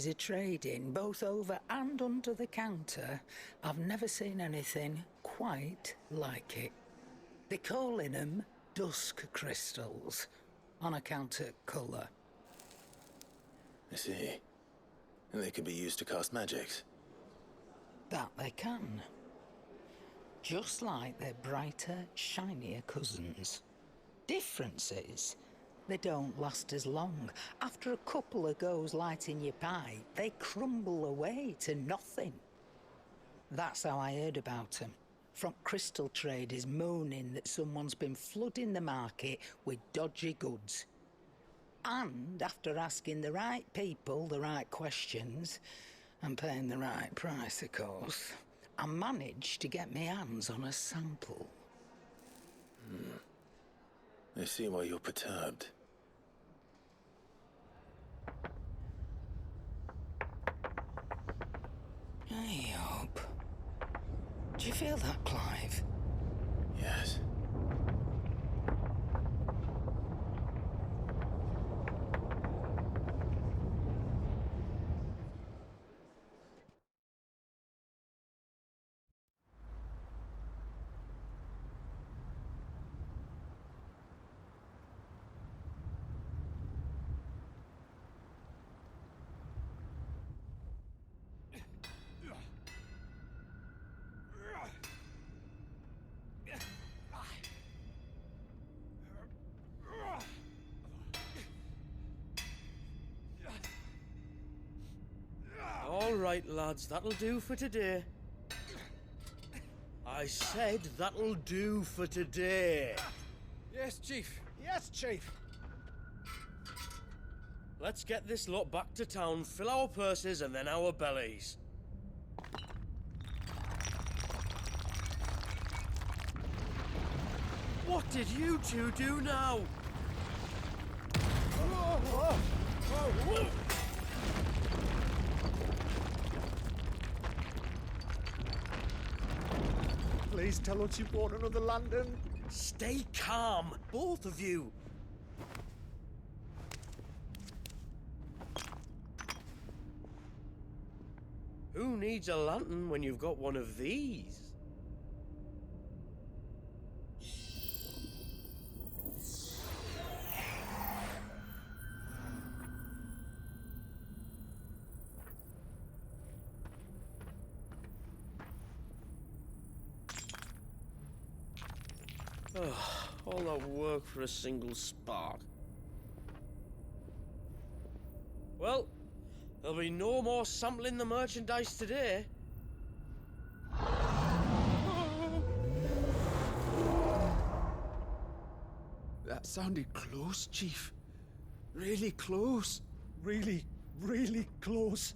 years of trading, both over and under the counter, I've never seen anything quite like it. They're calling them dusk crystals, on account of colour. I see. And they could be used to cast magics. That they can. Just like their brighter, shinier cousins. Difference is, they don't last as long. After a couple of goes lighting your pipe, they crumble away to nothing. That's how I heard about them. From crystal traders moaning that someone's been flooding the market with dodgy goods. And after asking the right people the right questions, and paying the right price, of course, I managed to get my hands on a sample. I see why you're perturbed. I hope. Do you feel that, Clive? Yes. All right, lads, that'll do for today. I said that'll do for today. Yes, Chief. Yes, Chief. Let's get this lot back to town, fill our purses and then our bellies. What did you two do now? Please tell us you bought another lantern. Stay calm, both of you. Who needs a lantern when you've got one of these? All that work for a single spark. Well, there'll be no more sampling the merchandise today. That sounded close, Chief. Really close. Really, really close.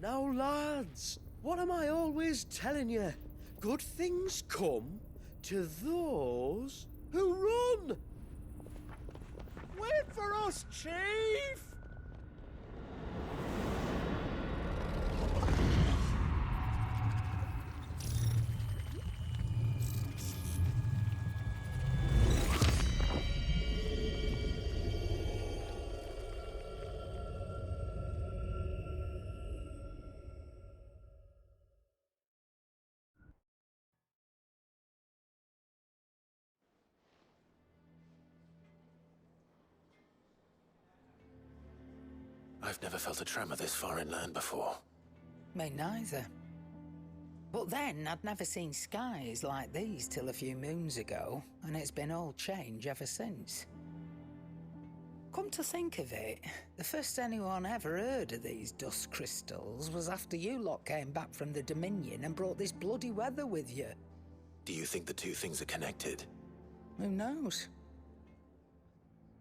Now, lads, what am I always telling you? Good things come to those who run! Wait for us, Chief! I've never felt a tremor this far inland before. Me neither. But then, I'd never seen skies like these till a few moons ago, and it's been all change ever since. Come to think of it, the first anyone ever heard of these dust crystals was after you lot came back from the Dominion and brought this bloody weather with you. Do you think the two things are connected? Who knows?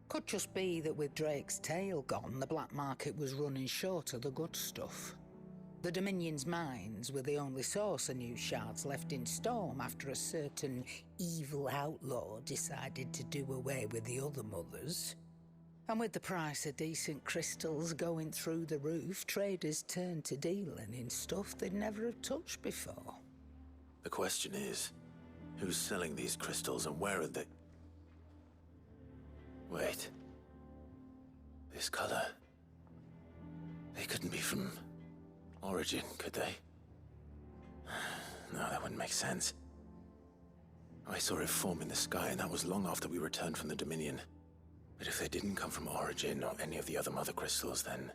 Could just be that with Drake's tail gone, the black market was running short of the good stuff. The Dominion's mines were the only source of new shards left in Storm after a certain evil outlaw decided to do away with the other mothers. And with the price of decent crystals going through the roof, traders turned to dealing in stuff they'd never have touched before. The question is, who's selling these crystals and where are they? Wait. This color. They couldn't be from Origin, could they? No, that wouldn't make sense. I saw it form in the sky, and that was long after we returned from the Dominion. But if they didn't come from Origin or any of the other mother crystals, then...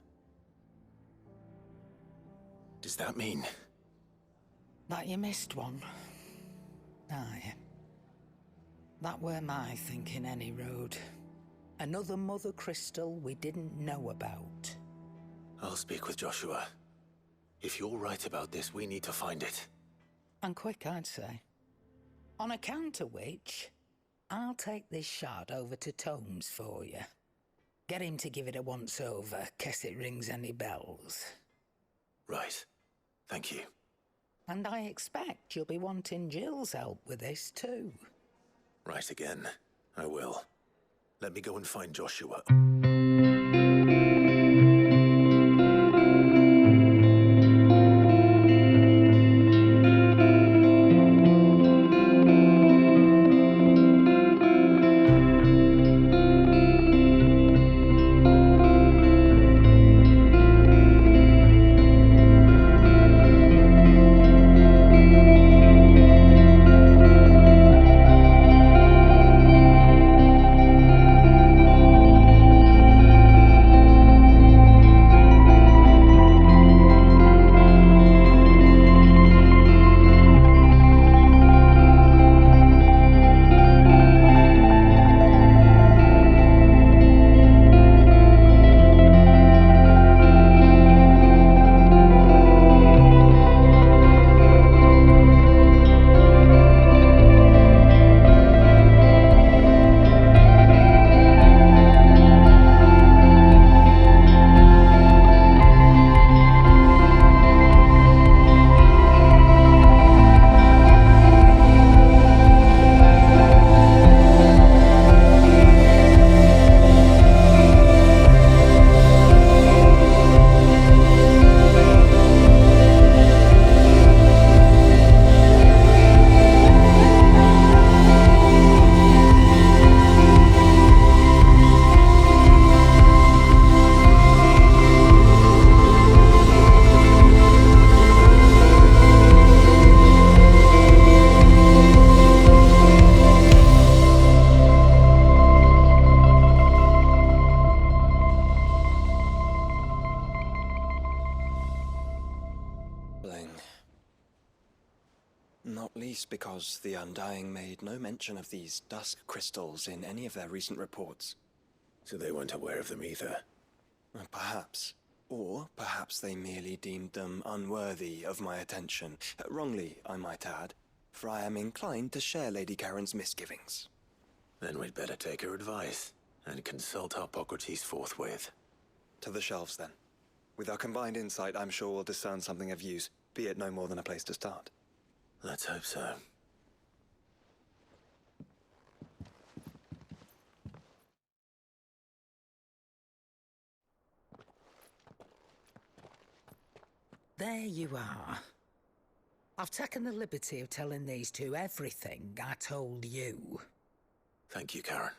does that mean... that you missed one? Aye. That were my thinking, any road. Another mother crystal we didn't know about. I'll speak with Joshua. If you're right about this, we need to find it. And quick, I'd say. On account of which, I'll take this shard over to Tomes for you. Get him to give it a once-over, case it rings any bells. Right. Thank you. And I expect you'll be wanting Jill's help with this too. Right again. I will. Let me go and find Joshua. Not least because the Undying made no mention of these dusk crystals in any of their recent reports. So they weren't aware of them either. Perhaps. Or perhaps they merely deemed them unworthy of my attention. Wrongly, I might add, for I am inclined to share Lady Karen's misgivings. Then we'd better take her advice and consult Hippocrates forthwith. To the shelves, then. With our combined insight, I'm sure we'll discern something of use, be it no more than a place to start. Let's hope so. There you are. I've taken the liberty of telling these two everything I told you. Thank you, Karen.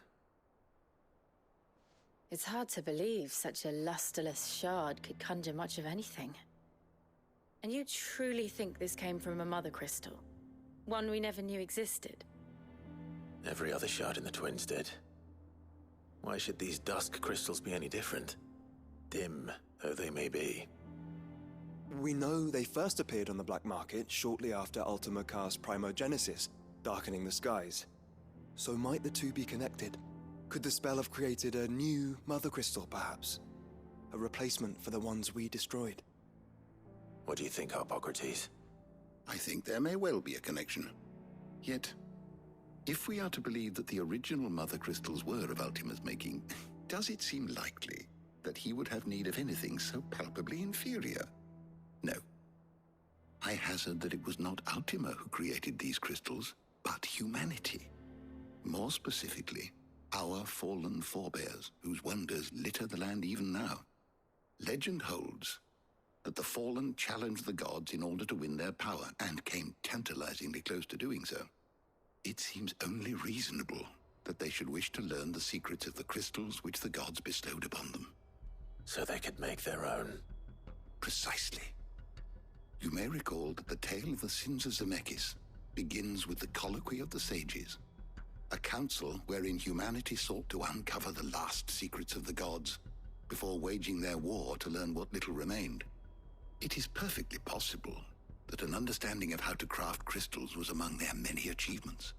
It's hard to believe such a lusterless shard could conjure much of anything. And you truly think this came from a mother crystal? One we never knew existed? Every other shard in the Twins did. Why should these dusk crystals be any different? Dim though they may be. We know they first appeared on the black market shortly after Ultima cast Primogenesis, darkening the skies. So might the two be connected? Could the spell have created a new mother crystal, perhaps? A replacement for the ones we destroyed? What do you think, Hippocrates? I think there may well be a connection. Yet, if we are to believe that the original mother crystals were of Ultima's making, does it seem likely that he would have need of anything so palpably inferior? No. I hazard that it was not Ultima who created these crystals, but humanity. More specifically, our fallen forebears, whose wonders litter the land even now. Legend holds that the fallen challenged the gods in order to win their power, and came tantalizingly close to doing so. It seems only reasonable that they should wish to learn the secrets of the crystals which the gods bestowed upon them. So they could make their own. Precisely. You may recall that the tale of the sins of Zemeckis begins with the Colloquy of the Sages, a council wherein humanity sought to uncover the last secrets of the gods before waging their war to learn what little remained. It is perfectly possible that an understanding of how to craft crystals was among their many achievements.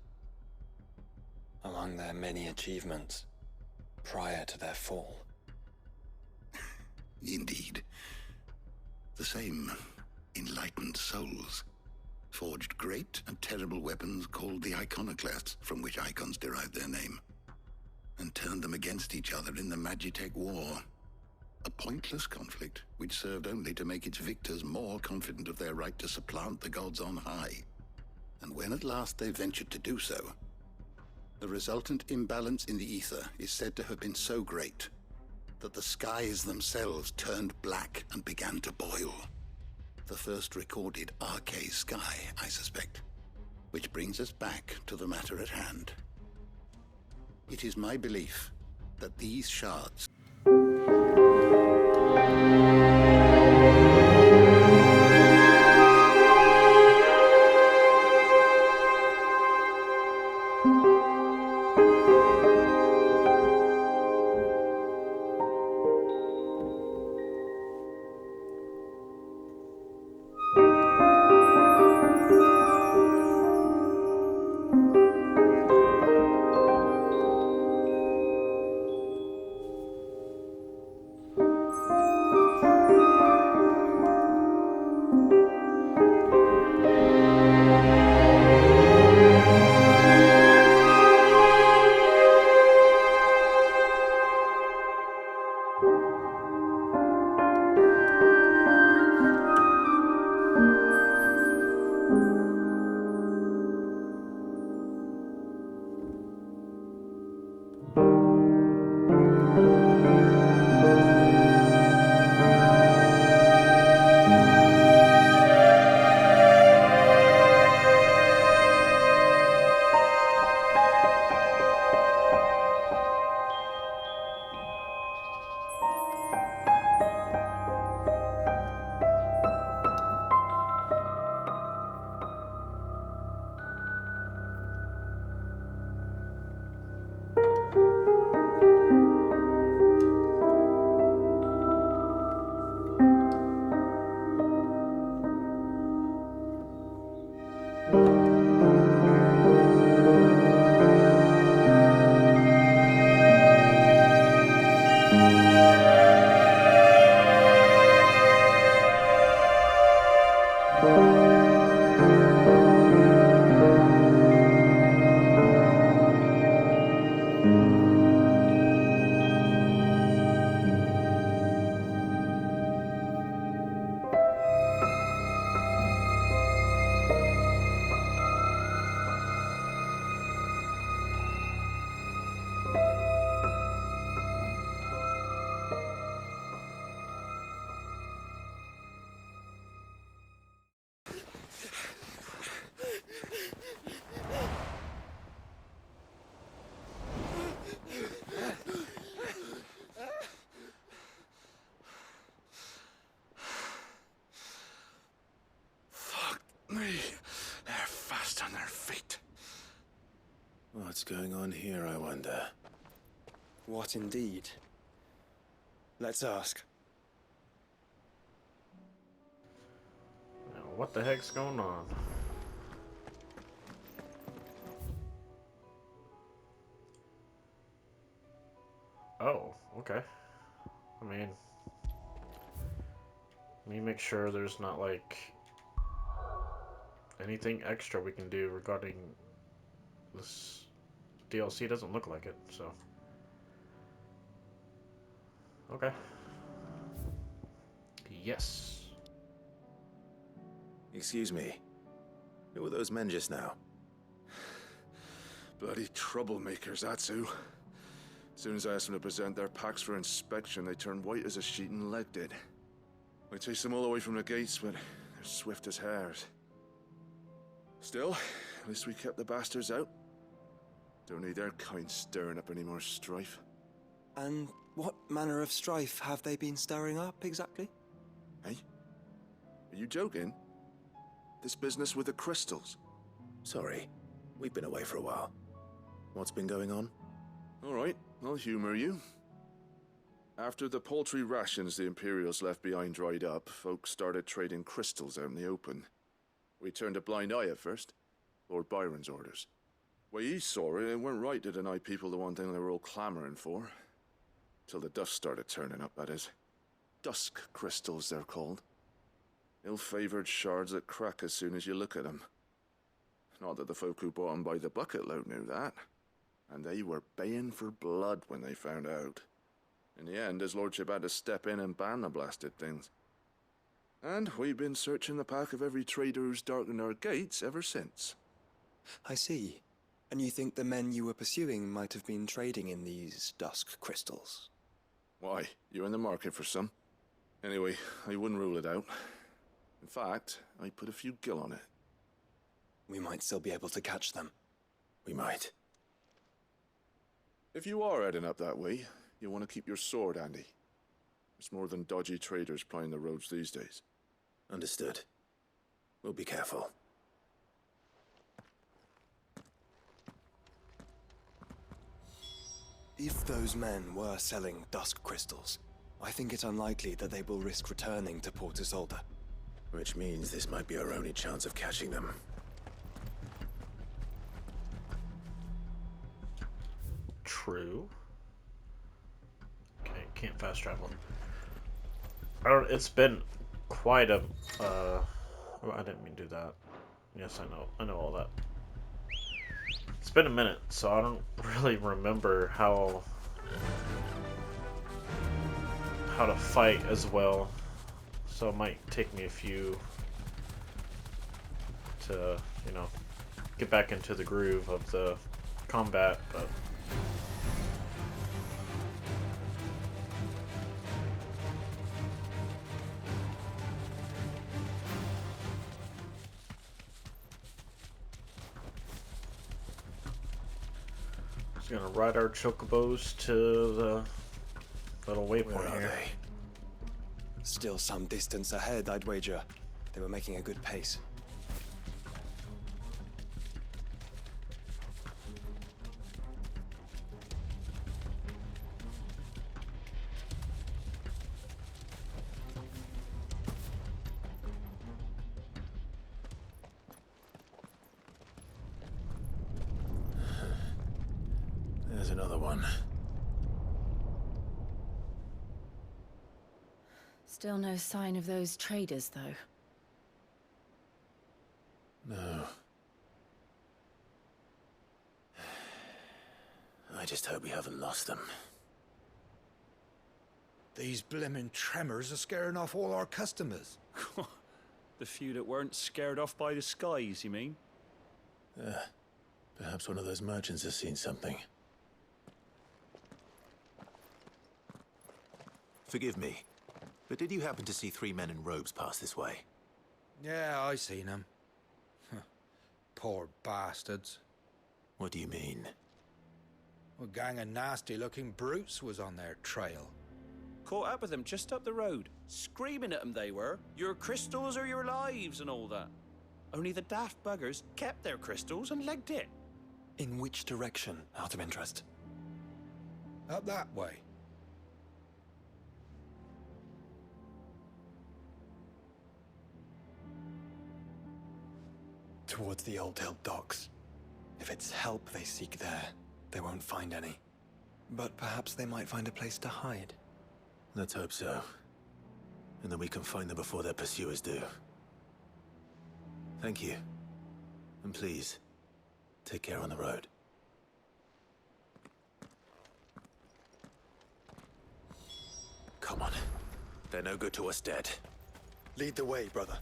Among their many achievements, prior to their fall. Indeed. The same enlightened souls forged great and terrible weapons called the iconoclasts, from which icons derived their name, and turned them against each other in the Magitech War. A pointless conflict which served only to make its victors more confident of their right to supplant the gods on high. And when at last they ventured to do so, the resultant imbalance in the ether is said to have been so great that the skies themselves turned black and began to boil. The first recorded Arcade sky, I suspect. Which brings us back to the matter at hand. It is my belief that these shards They're fast on their feet. What's going on here, I wonder? What indeed? Let's ask. Now, what the heck's going on? Oh, okay. I mean, let me make sure there's not like anything extra we can do regarding this DLC. Doesn't look like it, so okay. Yes. Excuse me. Who were those men just now? Bloody troublemakers, that's who. As soon as I asked them to present their packs for inspection, they turned white as a sheet and legged it. I chased them all away from the gates, but they're swift as hares. Still, at least we kept the bastards out. Don't need their kind stirring up any more strife. And what manner of strife have they been stirring up, exactly? Hey? Are you joking? This business with the crystals? Sorry, we've been away for a while. What's been going on? All right, I'll humor you. After the paltry rations the Imperials left behind dried up, folks started trading crystals out in the open. We turned a blind eye at first. Lord Byron's orders. Way he saw it, it weren't right to deny people the one thing they were all clamoring for. Till the dust started turning up, that is. Dusk crystals, they're called. Ill-favored shards that crack as soon as you look at them. Not that the folk who bought them by the bucket load knew that. And they were baying for blood when they found out. In the end, his lordship had to step in and ban the blasted things. And we've been searching the pack of every trader who's darkened our gates ever since. I see. And you think the men you were pursuing might have been trading in these dusk crystals? Why? You're in the market for some. Anyway, I wouldn't rule it out. In fact, I put a few gil on it. We might still be able to catch them. We might. If you are heading up that way, you want to keep your sword handy. There's more than dodgy traders plying the roads these days. Understood. We'll be careful. If those men were selling dusk crystals, I think it's unlikely that they will risk returning to Port Isolde. Which means this might be our only chance of catching them. True. Okay, can't fast travel. I don't. It's been quite a. Oh, I didn't mean to do that. Yes, I know. I know all that. It's been a minute, so I don't really remember how to fight as well. So it might take me a few to, you know, get back into the groove of the combat, but just gonna ride our chocobos to the little waypoint Where are here. they? Still some distance ahead, I'd wager. They were making a good pace. There's another one. Still no sign of those traders, though. No. I just hope we haven't lost them. These blimmin' tremors are scaring off all our customers. The few that weren't scared off by the skies, you mean? Perhaps one of those merchants has seen something. Forgive me, but did you happen to see 3 men in robes pass this way? Yeah, I seen them. Poor bastards. What do you mean? A gang of nasty-looking brutes was on their trail. Caught up with them just up the road, screaming at them they were. Your crystals are your lives and all that. Only the daft buggers kept their crystals and legged it. In which direction, out of interest? Up that way. Towards the Old Hill docks. If it's help they seek there, they won't find any. But perhaps they might find a place to hide. Let's hope so. And then we can find them before their pursuers do. Thank you. And please, take care on the road. Come on. They're no good to us dead. Lead the way, brother.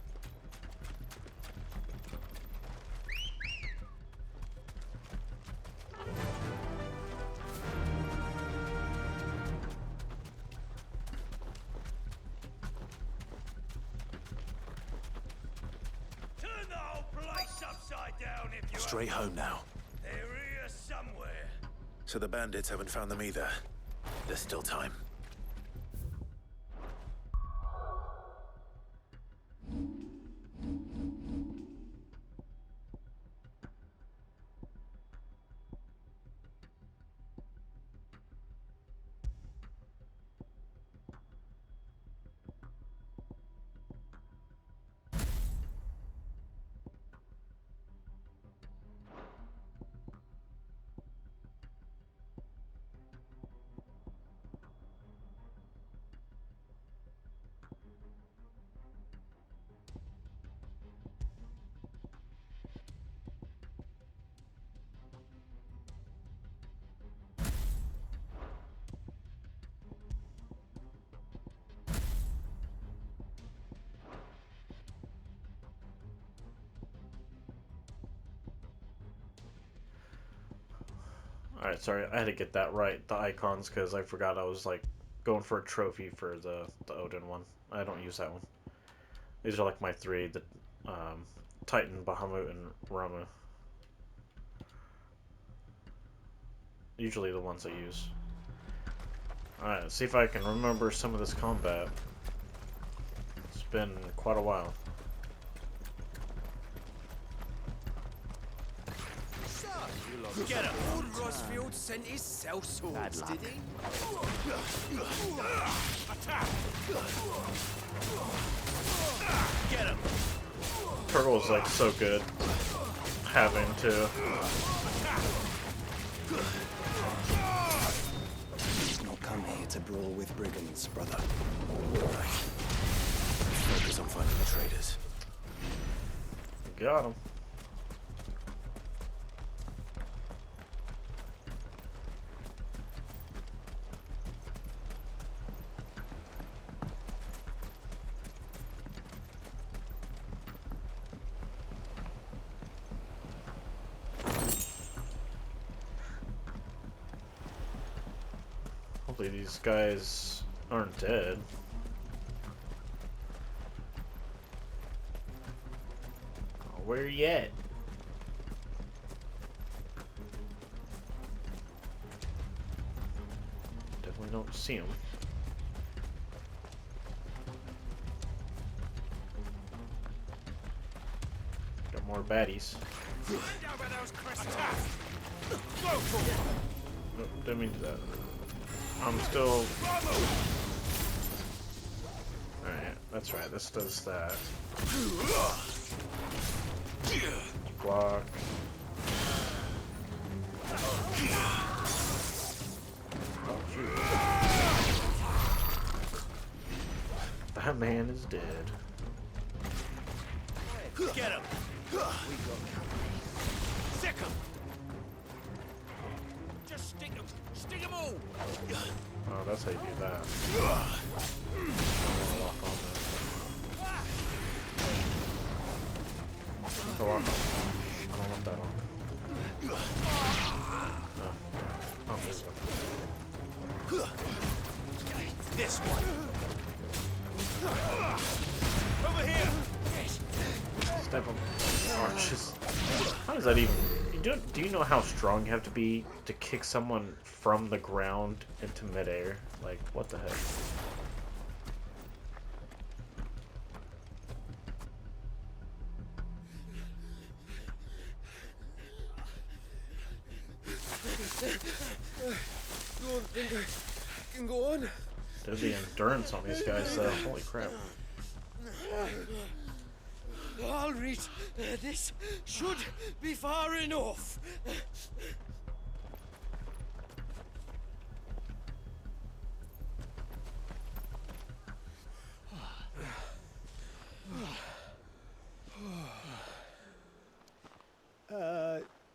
Straight home now. They're here somewhere. So the bandits haven't found them either. There's still time. Alright, sorry, I had to get that right, the icons, because I forgot I was, like, going for a trophy for the Odin one. I don't use that one. These are, like, my three, the Titan, Bahamut, and Ramu. Usually the ones I use. Alright, let's see if I can remember some of this combat. It's been quite a while. Get him! Old Rosfield sent his cell swords, did he? Attack! Get him! Turtle is like so good having to. Not come here to brawl with brigands, brother. Focus on finding the traitors. Got him. Hopefully these guys aren't dead. Oh, where you at? Definitely don't see him. Got more baddies. Oh, didn't mean to do that. I'm still... Alright, that's right, this does that. Block. Oh, shoot. That man is dead. Get him! Sick him! Just stick him! Stick him all! Oh, that's how you do that. Lock on that. Go on. I don't want that on. Oh, there we go. This one! Over here! Step him. Arches. How does that even... Do you know how strong you have to be to kick someone from the ground into midair? Like, what the heck? Don't think I can go on. There's the endurance on these guys, though. Holy crap. All right, this should be far enough.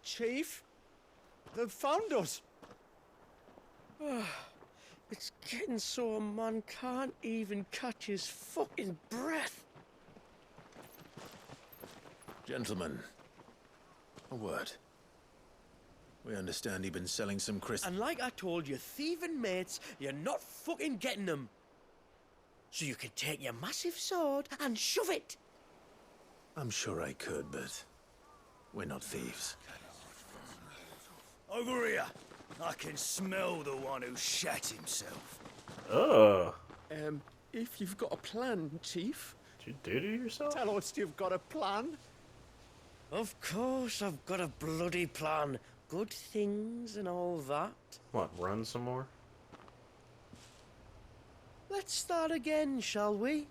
Chief? They've found us. It's getting so a man can't even catch his fucking breath. Gentlemen, a word. We understand you've been selling some crystals. And like I told you, thieving mates, you're not fucking getting them. So you can take your massive sword and shove it. I'm sure I could, but we're not thieves. Over here! I can smell the one who shat himself. Oh. If you've got a plan, Chief. Did you do to yourself? Tell us you've got a plan. Of course I've got a bloody plan. Good things and all that. What, run some more? Let's start again, shall we?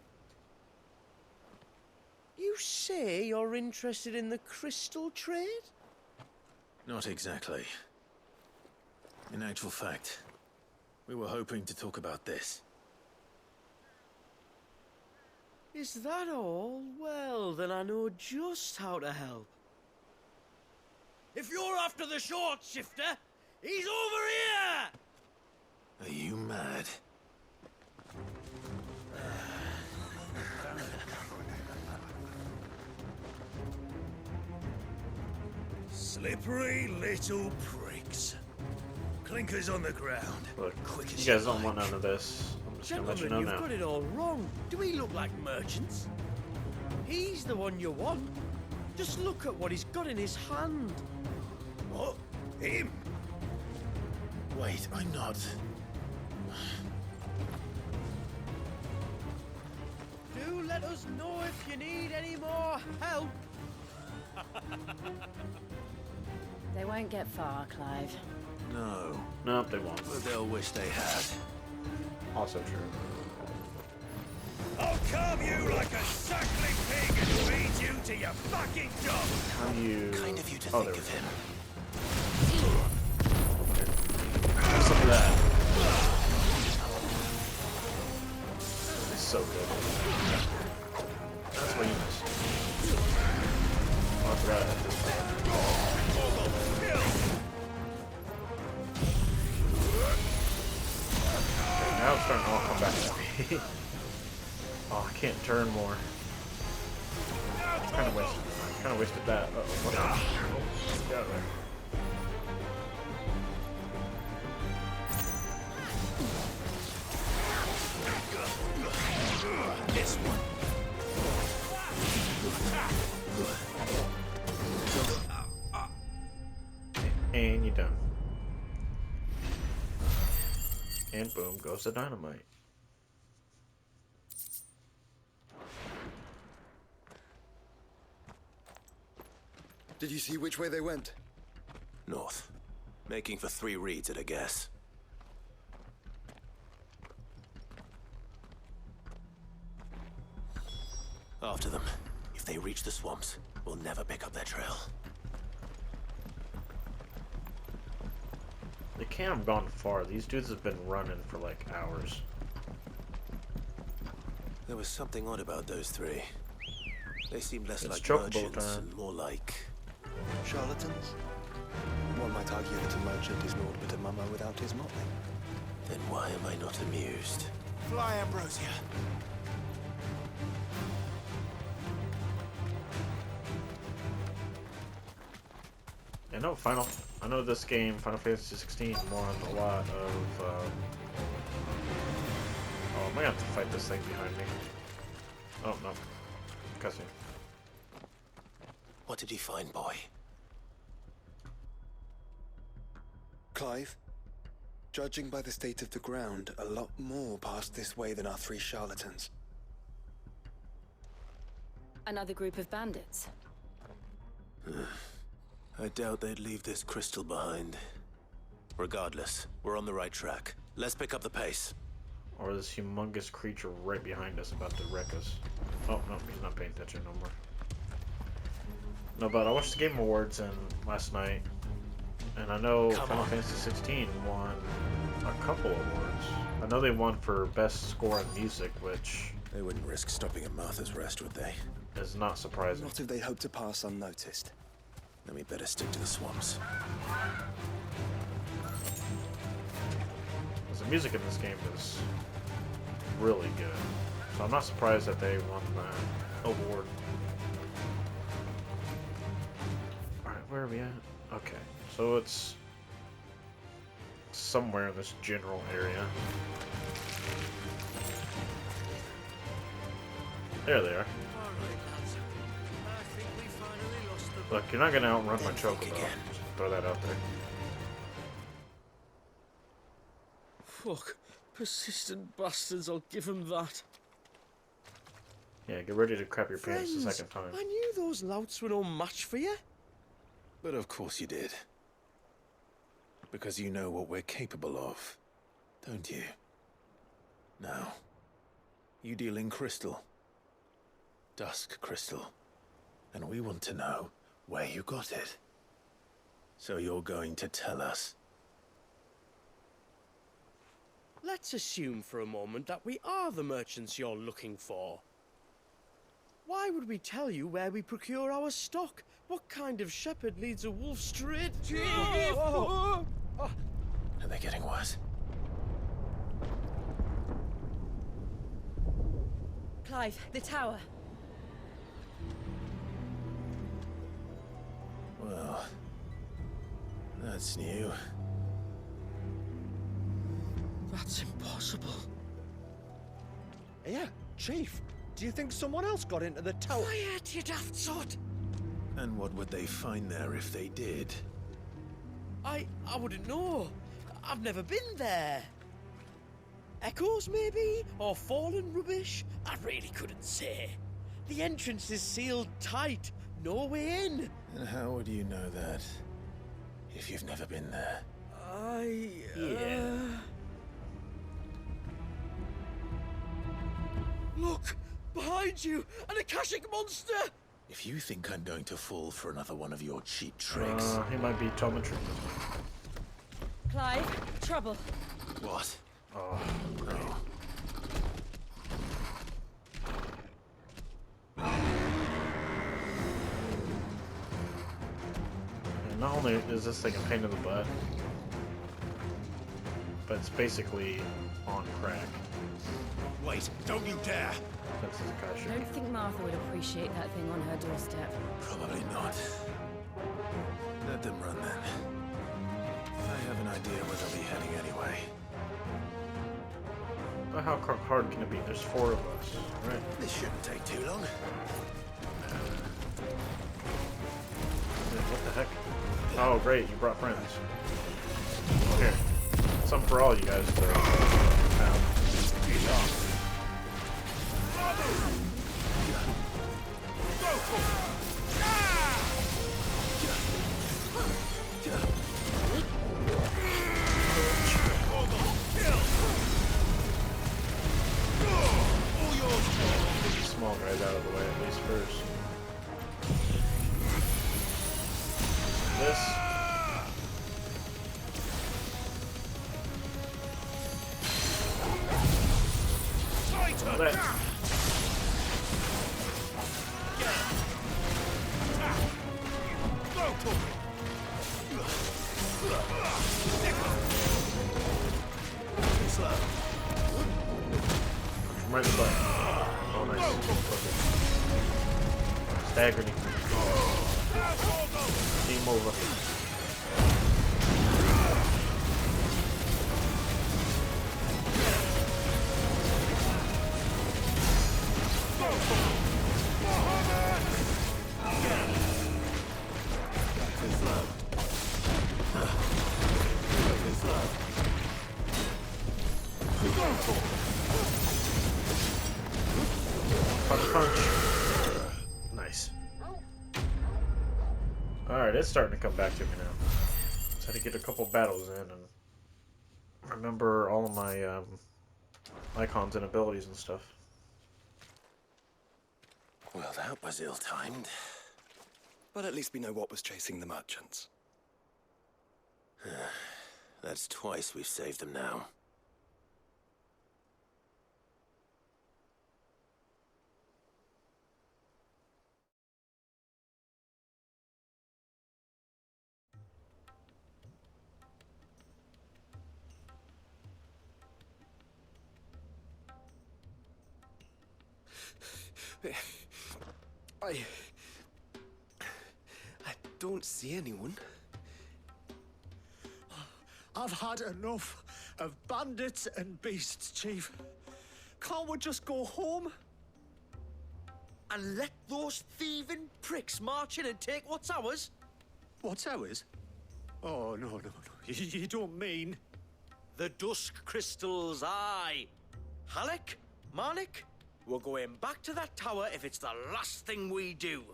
You say you're interested in the crystal trade? Not exactly. In actual fact, we were hoping to talk about this. Is that all? Well, then I know just how to help. If you're after the short shifter, he's over here! Are you mad? Slippery little pricks. Clinker's on the ground. Look, Quick you as guys you don't want like. none of this. I'm just gonna let you Gentlemen, know you've now. got it all wrong. Do we look like merchants? He's the one you want. Just look at what he's got in his hand. What? Him? Wait, I'm not. Do let us know if you need any more help. They won't get far, Clive. No, Nope, they won't. but they'll wish they had. Also true. I'll carve you like a suckling pig and feed you to your fucking dog. How do you... Kind of you to Oh, think there of we him. go. Have some of that. It's so good. That's what you missed. Oh, I forgot I had this. Okay, now it's starting to all come back at me. Oh, I can't turn more. Kind of wasted that. Uh-oh, what? Oh, get out of there. This one. And you're done. And boom goes the dynamite. Did you see which way they went? North. Making for 3 reeds at a guess. After them. If they reach the swamps, we'll never pick up their trail. They can't have gone far. These dudes have been running for like hours. There was something odd about those 3. They seemed less It's like chocobo merchants time. and more like... Charlatans? One might argue that a merchant is naught but a mummer without his motley. Then why am I not amused? Fly, Ambrosia. I know this game, Final Fantasy 16, won a lot of, oh, I'm gonna have to fight this thing behind me. Oh, no. Cussing. What did he find, boy? Clive, judging by the state of the ground, a lot more passed this way than our 3 charlatans. Another group of bandits. I doubt they'd leave this crystal behind. Regardless, we're on the right track. Let's pick up the pace. Or this humongous creature right behind us about to wreck us. Oh, no, he's not paying attention no more. No, but I watched the Game Awards last night, and I know Final Fantasy 16 won a couple awards. I know they won for Best Score in Music, which... They wouldn't risk stopping at Martha's Rest, would they? Is not surprising. Not if they hope to pass unnoticed. Then we better stick to the swamps. The music in this game is really good. So I'm not surprised that they won that award. Alright, where are we at? Okay, so it's somewhere in this general area. There they are. Look, you're not gonna outrun my chocobo. Just throw that out there. Fuck. Persistent bastards, I'll give them that. Yeah, get ready to crap your pants the Friends, second time. I knew those louts were no match for you. But of course you did. Because you know what we're capable of, don't you? Now, you deal in crystal. Dusk crystal. And we want to know where you got it. So you're going to tell us. Let's assume for a moment that we are the merchants you're looking for. Why would we tell you where we procure our stock? What kind of shepherd leads a wolf straight? Are they getting worse? Clive, the tower. Well, that's new. impossible. Yeah, Chief. Do you think someone else got into the tower? Quiet, you daft sot! And what would they find there if they did? I wouldn't know. I've never been there. Echoes, maybe? Or fallen rubbish? I really couldn't say. The entrance is sealed tight. No way in. And how would you know that if you've never been there? Yeah. Look! Behind you! An Akashic monster! If you think I'm going to fall for another one of your cheap tricks... He might be telemetry. Clive, trouble. What? Oh, no. And not only is this thing a pain in the butt, but it's basically on crack. Wait, don't you dare! That's his I Akashic. don't think Martha would appreciate that thing on her doorstep. Probably not. Let them run then. I have an idea where they'll be heading anyway. But how hard can it be? There's 4 of us, right? This shouldn't take too long. What the heck? Oh, great, you brought friends. Here. Some for all you guys to have. Get these small guys out of the way at least first. This. That. Right in the butt. Oh, nice. Staggering. Game over. Punch. Nice. Alright, it's starting to come back to me now. Just had to get a couple battles in and remember all of my icons and abilities and stuff. Well, that was ill-timed. But at least we know what was chasing the merchants. That's twice we've saved them now. I don't see anyone. I've had enough of bandits and beasts, Chief. Can't we just go home? And let those thieving pricks march in and take what's ours? What's ours? Oh, no. You don't mean... The Dusk Crystals, aye. Halleck, Marnik, we're going back to that tower if it's the last thing we do.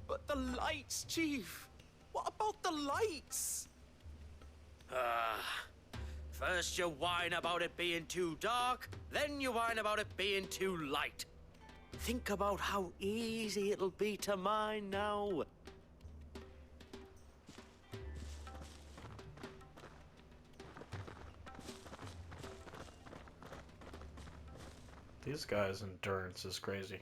But the lights, Chief. What about the lights? First you whine about it being too dark, then you whine about it being too light. Think about how easy it'll be to mine now. These guys' endurance is crazy.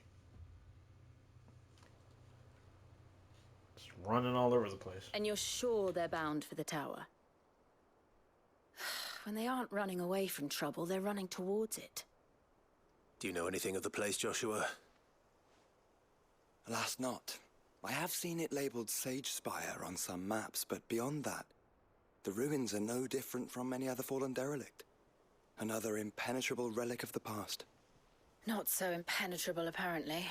Just running all over the place. And you're sure they're bound for the tower? When they aren't running away from trouble, they're running towards it. Do you know anything of the place, Joshua? Alas, not. I have seen it labeled Sage Spire on some maps, but beyond that, the ruins are no different from any other fallen derelict. Another impenetrable relic of the past. Not so impenetrable, apparently.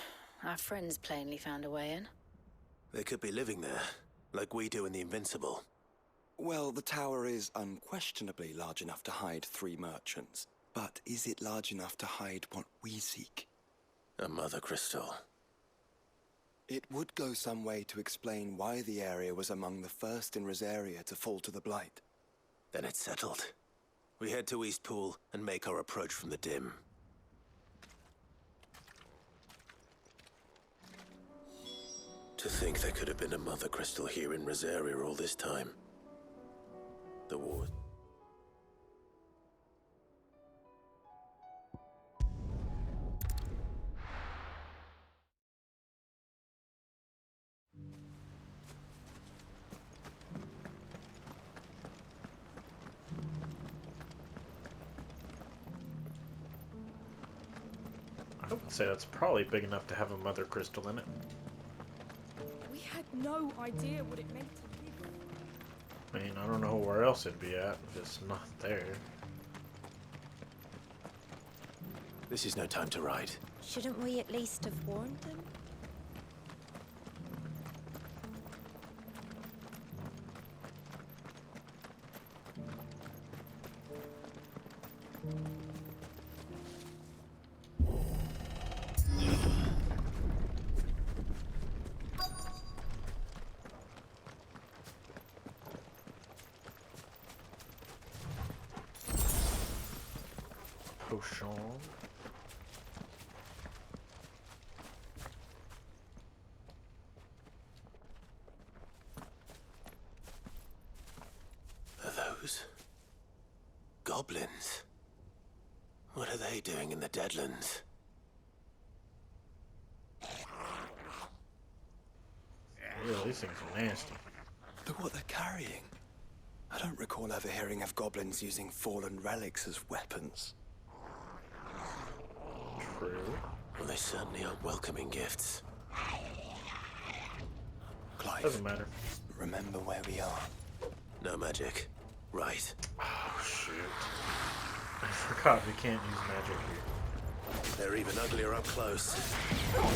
Our friends plainly found a way in. They could be living there, like we do in the Invincible. Well, the tower is unquestionably large enough to hide 3 merchants. But is it large enough to hide what we seek? A mother crystal. It would go some way to explain why the area was among the first in Rosaria to fall to the Blight. Then it's settled. We head to Eastpool and make our approach from the dim. To think there could have been a mother crystal here in Rosaria all this time. The war. I would say that's probably big enough to have a mother crystal in it. We had no idea what it meant to live. I mean, I don't know where else it'd be at if it's not there. This is no time to ride. Shouldn't we at least have warned them? Potion. Are those goblins? What are they doing in the Deadlands? Ew, these things are nasty. Look what they're carrying. I don't recall ever hearing of goblins using fallen relics as weapons. True. Well, they certainly aren't welcoming gifts. Clive, Doesn't matter. remember where we are. No magic. Right. Oh, shoot. I forgot we can't use magic here. They're even uglier up close. Oh,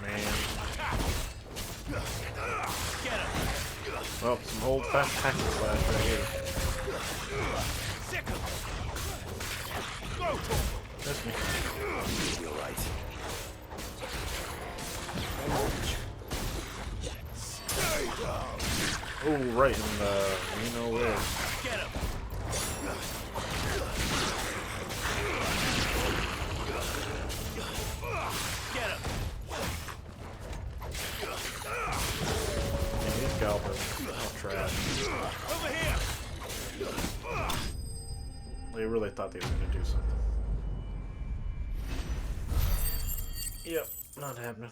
man. Get him! Well, some old-fashioned hack and slash right here. Sick him! Go! That's me. You're right. Oh, right in the... you know where. Get him! Get him! Yeah, these goblins are trash. Over here! They really thought they were going to do something. Yep, not happening.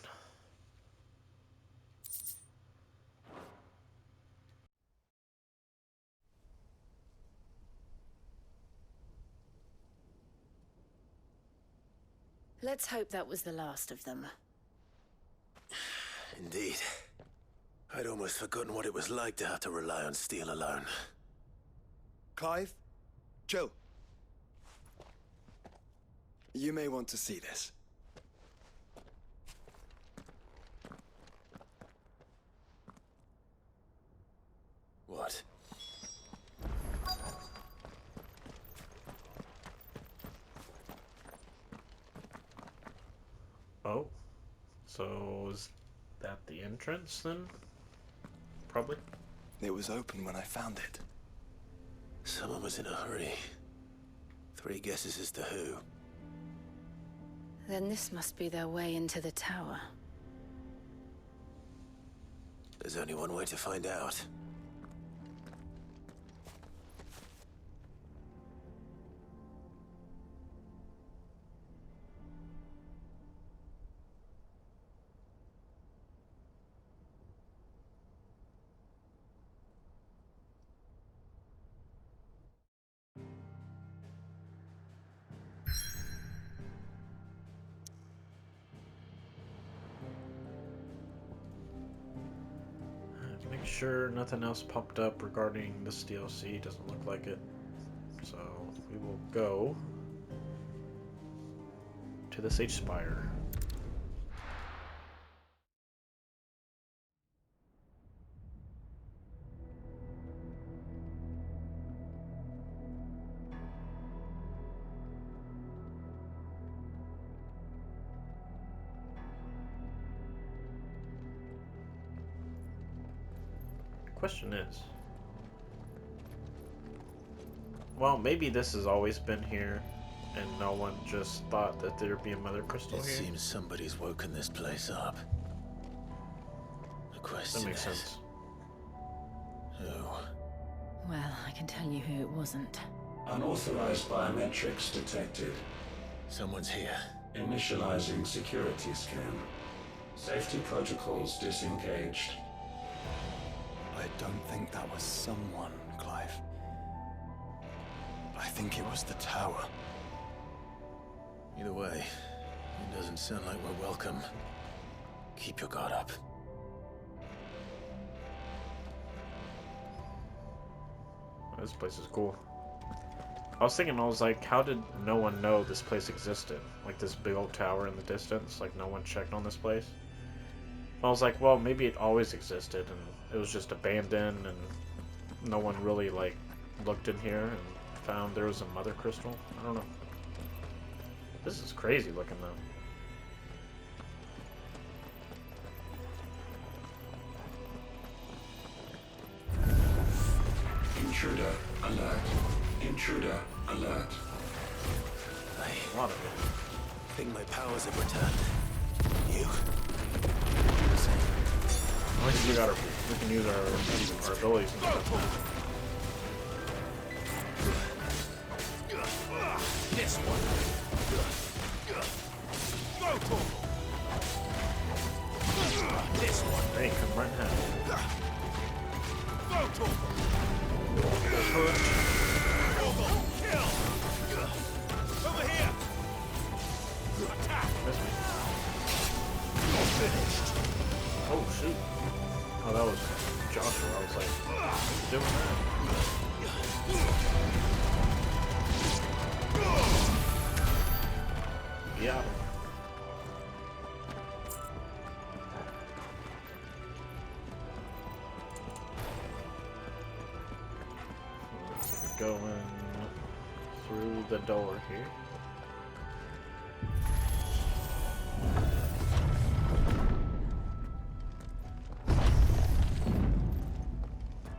Let's hope that was the last of them. Indeed. I'd almost forgotten what it was like to have to rely on steel alone. Clive, chill. You may want to see this. What? Oh. So, is that the entrance, then? Probably. It was open when I found it. Someone was in a hurry. 3 guesses as to who. Then this must be their way into the tower. There's only one way to find out. sure nothing else popped up regarding this DLC. Doesn't look like it. So we will go to the Sage Spire. Question is, well, maybe this has always been here, and no one just thought that there'd be a mother crystal It here. seems somebody's woken this place up. The question That makes is, sense. who? Well, I can tell you who it wasn't. Unauthorized biometrics detected. Someone's here. Initializing security scan. Safety protocols disengaged. I don't think that was someone, Clive. I think it was the tower. Either way, it doesn't sound like we're welcome. Keep your guard up. This place is cool. I was thinking, I was like, how did no one know this place existed? Like this big old tower in the distance, like no one checked on this place. I was like, well, maybe it always existed and it was just abandoned and no one really like looked in here and found there was a mother crystal. I don't know. This is crazy looking though. Intruder alert. Intruder alert. A lot of it. I think my powers have returned. You? At least we can use our abilities. This one. Go for this one. Hey, come right now. Go to kill. Over here. Attack. Finished. Oh shoot. Oh, that was Joshua. I was like, what's doing that? Yeah. Let's go in through the door here.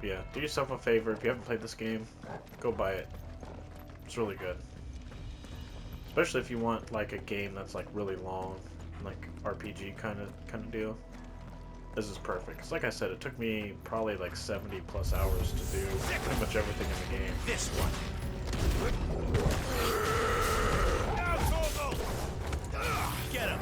Yeah, do yourself a favor, if you haven't played this game, go buy it. It's really good. Especially if you want like a game that's like really long, like RPG kind of deal. This is perfect. Cause like I said, it took me probably like 70 plus hours to do pretty much everything in the game. This one. Get him.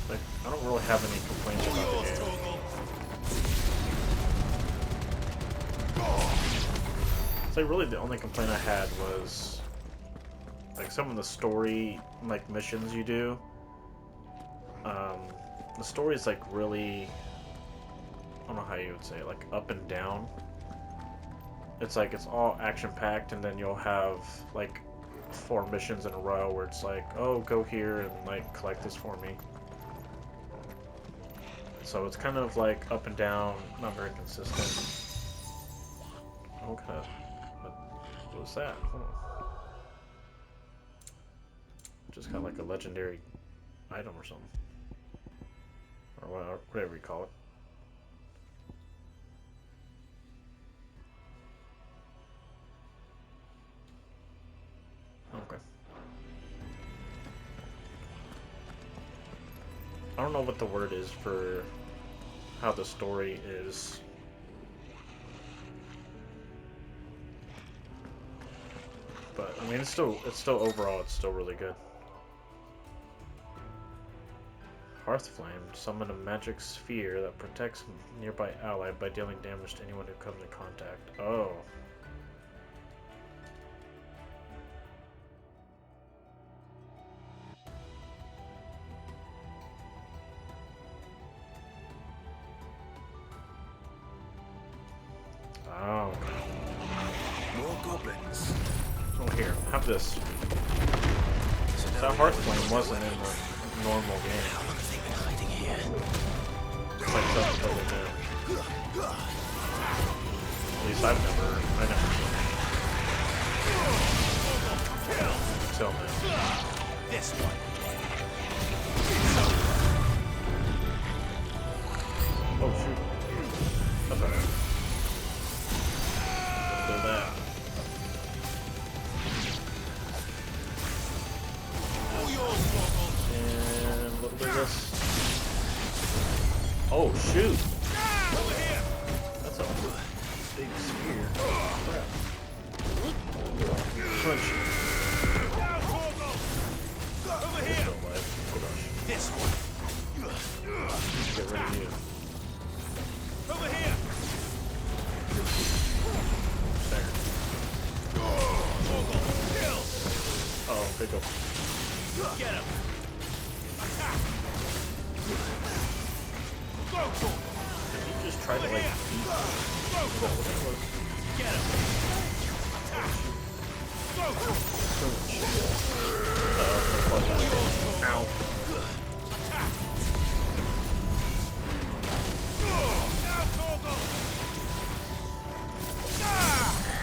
Like, I don't really have any complaints about the game. So really the only complaint I had was like some of the story like missions you do. The story is like really, I don't know how you would say it, like up and down. It's like it's all action packed and then you'll have like 4 missions in a row where it's like, oh, go here and like collect this for me. So it's kind of like up and down, not very consistent. Okay. What was that? Hold on. Just got like a legendary item or something. Or whatever you call it. Okay. I don't know what the word is for how the story is. But I mean, it's still overall, it's still really good. Hearthflame. Summon a magic sphere that protects a nearby ally by dealing damage to anyone who comes in contact. Oh. goblins. Oh, here, have this. That Hearthflame wasn't in the normal game. How long have they been hiding here? It's like something totally new. At least I never seen it. Until now. This one. Oh shoot. That's alright. Do that. And a little bit of this. Oh shoot! That's a big spear. Crap. Punch. Over here. Oh gosh. This one. Get rid of you. Over here. There. Oh, pick up. Get him. Attack. Did he just try to like beat? Is that what that was? Get him. Ow.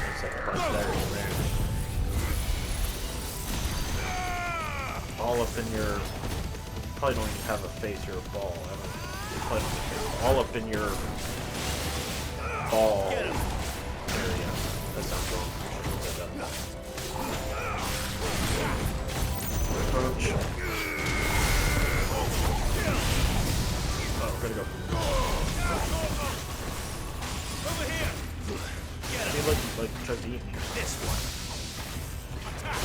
That's like a bunch there. All up in your. Probably don't even have a face. You're a ball. I don't. Probably don't have a face. All up in your ball area. That sounds wrong. Approach. Oh, gotta go. Over here. Get him. He like tried to eat me. This one. Attack.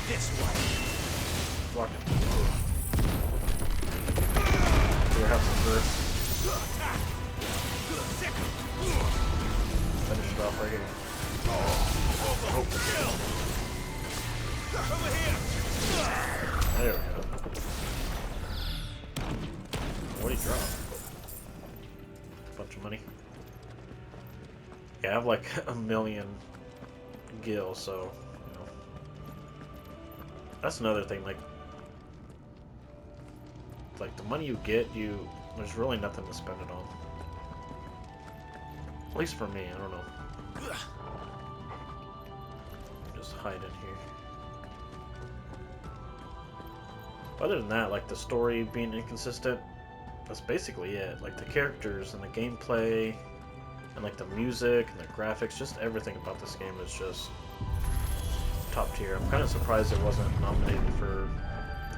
This one. Block it. Do we have some first? Finish it off right here. Oh. Over here. There we go. What do you drop? Bunch of money. Yeah, I have like 1,000,000 gil, so you know. That's another thing. Like the money you get, there's really nothing to spend it on. At least for me, I don't know. Just hide in here. Other than that, like the story being inconsistent, that's basically it. Like the characters and the gameplay and like the music and the graphics, just everything about this game is just top tier. I'm kind of surprised it wasn't nominated for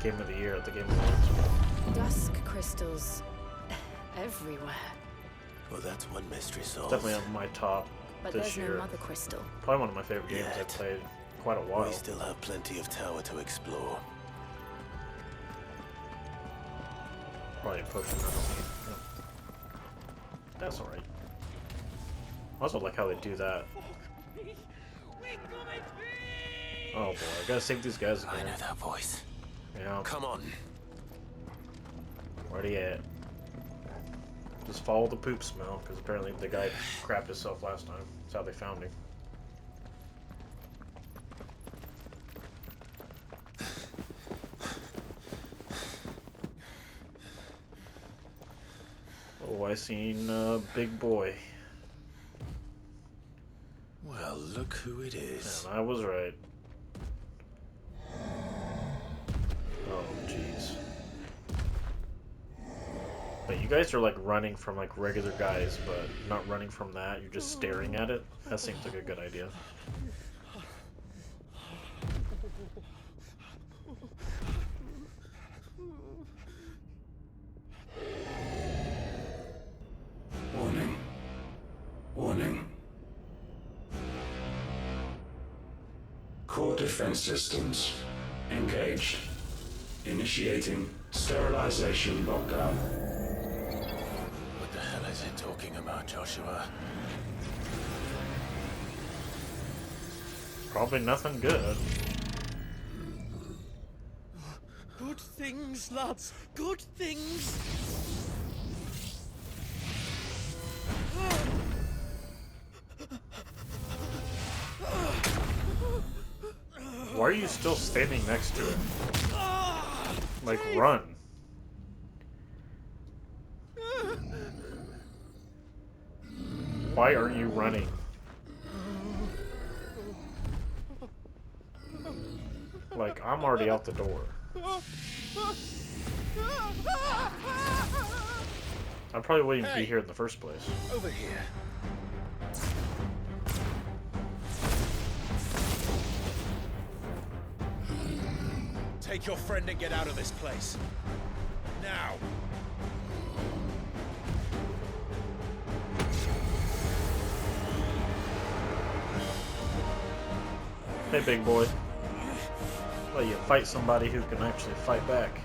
Game of the Year at the Game Awards. Dusk crystals everywhere. Well, that's one mystery It's solved. definitely on my top But this there's year. no mother crystal. Probably one of my favorite games I've played in quite a while. We still have plenty of tower to explore. Probably a potion I don't need. No. That's alright. I also like how they do that. Oh boy, I gotta save these guys again. I know that voice. Yeah. Come on. Where he at? Just follow the poop smell, because apparently the guy crapped himself last time. That's how they found him. Oh, I seen a big boy. Well, look who it is. And I was right. Oh, jeez. But you guys are like running from like regular guys, but not running from that. You're just staring at it. That seems like a good idea. Warning. Warning. Core defense systems engaged. Initiating sterilization lockdown. What the hell is it talking about, Joshua? Probably nothing good. Good things, lads. Good things. Why are you still standing next to it? Like, run. Why aren't you running? Like, I'm already out the door. I probably wouldn't even be here in the first place. Over here. Take your friend and get out of this place. Now. Hey, big boy. Well, you fight somebody who can actually fight back.